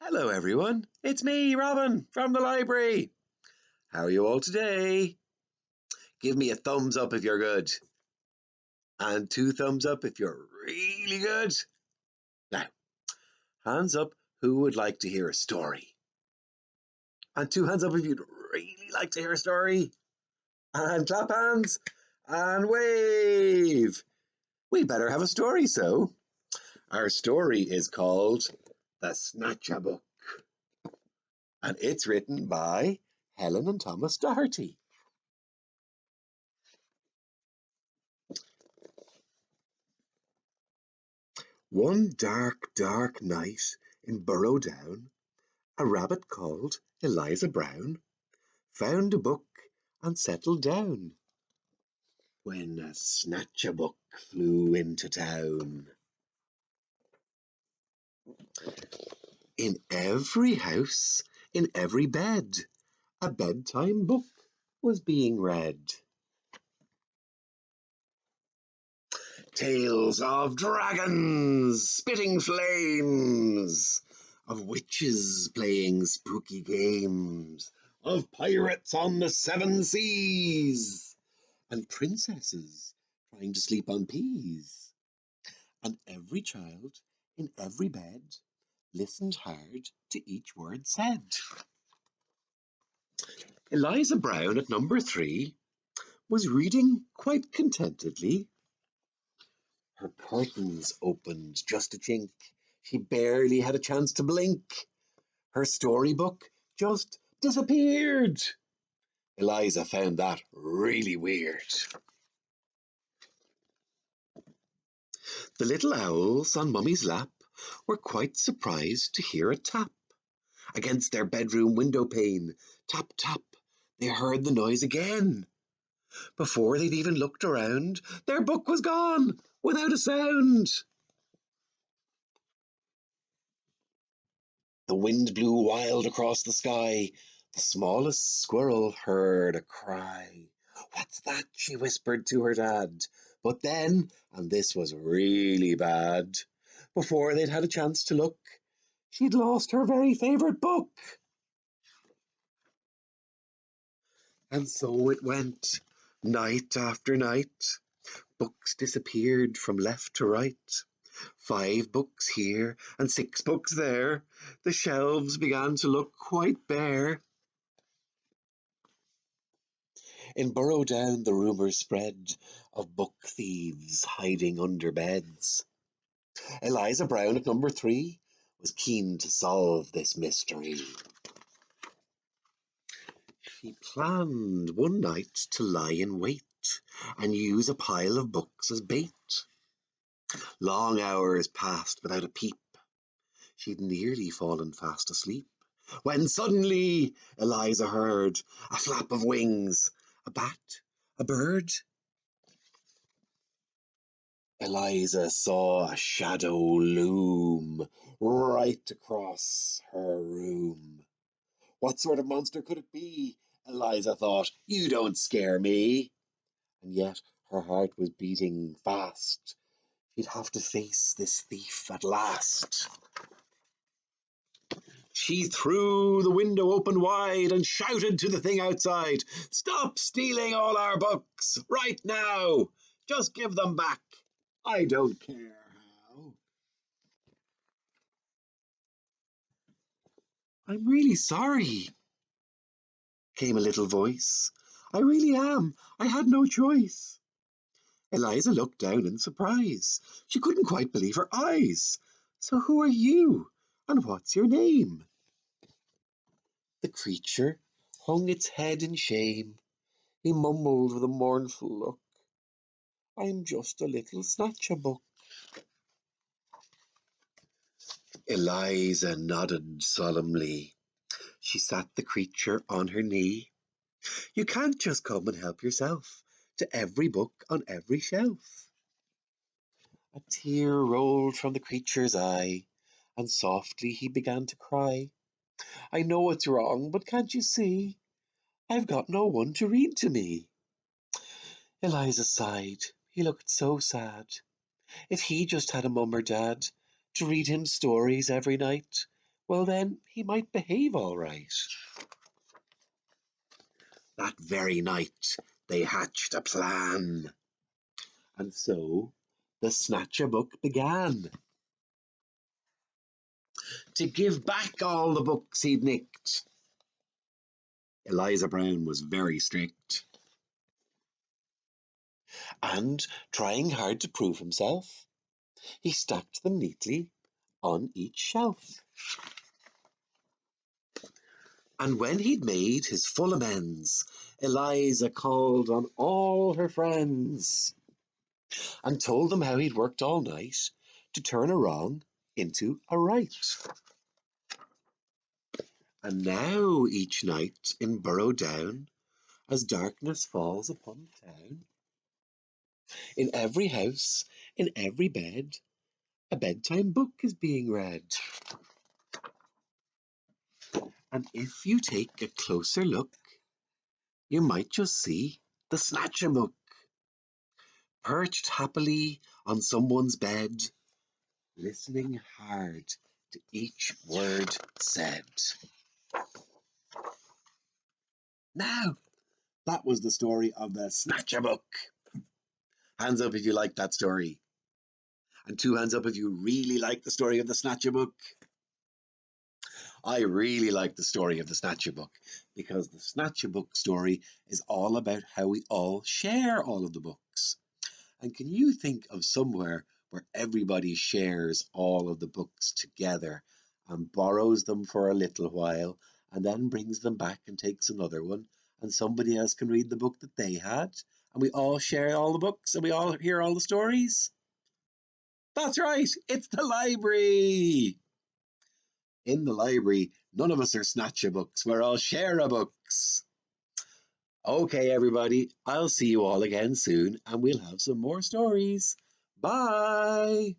Hello everyone, it's me, Robin, from the library. How are you all today? Give me a thumbs up if you're good, and two thumbs up if you're really good. Now, hands up who would like to hear a story, and two hands up if you'd really like to hear a story, and clap hands, and wave. We better have a story, so. Our story is called The Snatchabook, and it's written by Helen and Thomas Docherty. One dark, dark night in Burrow Down, a rabbit called Eliza Brown found a book and settled down when a Snatchabook flew into town. In every house, in every bed, a bedtime book was being read. Tales of dragons spitting flames, of witches playing spooky games, of pirates on the seven seas, and princesses trying to sleep on peas. And every child in every bed listened hard to each word said. Eliza Brown at number 3 was reading quite contentedly. Her curtains opened just a chink. She barely had a chance to blink. Her storybook just disappeared. Eliza found that really weird. The little owls on Mummy's lap were quite surprised to hear a tap against their bedroom window pane. Tap, tap. They heard the noise again. Before they'd even looked around, their book was gone without a sound. The wind blew wild across the sky. The smallest squirrel heard a cry. "What's that?" she whispered to her dad. But then, and this was really bad, before they'd had a chance to look, she'd lost her very favourite book. And so it went, night after night. Books disappeared from left to right. 5 books here and 6 books there. The shelves began to look quite bare. In Burrow Down the rumour spread of book thieves hiding under beds. Eliza Brown at number 3 was keen to solve this mystery. She planned one night to lie in wait and use a pile of books as bait. Long hours passed without a peep. She'd nearly fallen fast asleep, when suddenly Eliza heard a flap of wings. A bat? A bird? Eliza saw a shadow loom right across her room. What sort of monster could it be? Eliza thought. You don't scare me. And yet her heart was beating fast. She'd have to face this thief at last. She threw the window open wide and shouted to the thing outside, "Stop stealing all our books, right now! Just give them back. I don't care how." "I'm really sorry," came a little voice. "I really am. I had no choice." Eliza looked down in surprise. She couldn't quite believe her eyes. "So who are you, and what's your name?" The creature hung its head in shame. He mumbled with a mournful look, "I'm just a little Snatchabook." Eliza nodded solemnly. She sat the creature on her knee. "You can't just come and help yourself to every book on every shelf." A tear rolled from the creature's eye, and softly he began to cry. "I know it's wrong, but can't you see? I've got no one to read to me." Eliza sighed. He looked so sad. If he just had a mum or dad to read him stories every night, well then he might behave all right. That very night they hatched a plan, and so the Snatchabook began. To give back all the books he'd nicked. Eliza Brown was very strict, and trying hard to prove himself, he stacked them neatly on each shelf. And when he'd made his full amends, Eliza called on all her friends and told them how he'd worked all night to turn a wrong into a right. And now each night in Burrow Down, as darkness falls upon the town, in every house, in every bed, a bedtime book is being read. And if you take a closer look, you might just see the Snatchabook, perched happily on someone's bed, listening hard to each word said. Now, that was the story of the Snatchabook. Hands up if you like that story. And 2 hands up if you really like the story of the Snatchabook. I really like the story of the Snatchabook because the Snatchabook story is all about how we all share all of the books. And can you think of somewhere where everybody shares all of the books together and borrows them for a little while and then brings them back and takes another one and somebody else can read the book that they had and we all share all the books and we all hear all the stories? That's right, it's the library. In the library, none of us are Snatchabooks, we're all share-a-books. Okay, everybody, I'll see you all again soon and we'll have some more stories. Bye!